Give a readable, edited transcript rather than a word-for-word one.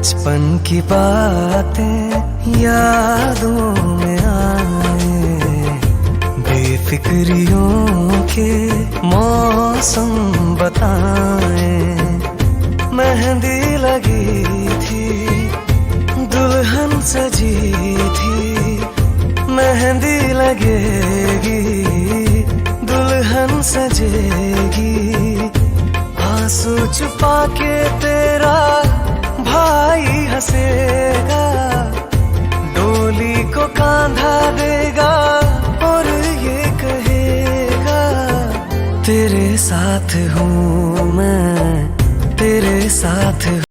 बचपन की बातें यादों में आए, बेफिक्रियों के मौसम बताए। मेहंदी लगी थी, दुल्हन सजी थी, मेहंदी लगेगी, दुल्हन सजेगी। आंसू छुपा के तेरा भाई हंसेगा, डोली को कांधा देगा और ये कहेगा, तेरे साथ हूँ मैं, तेरे साथ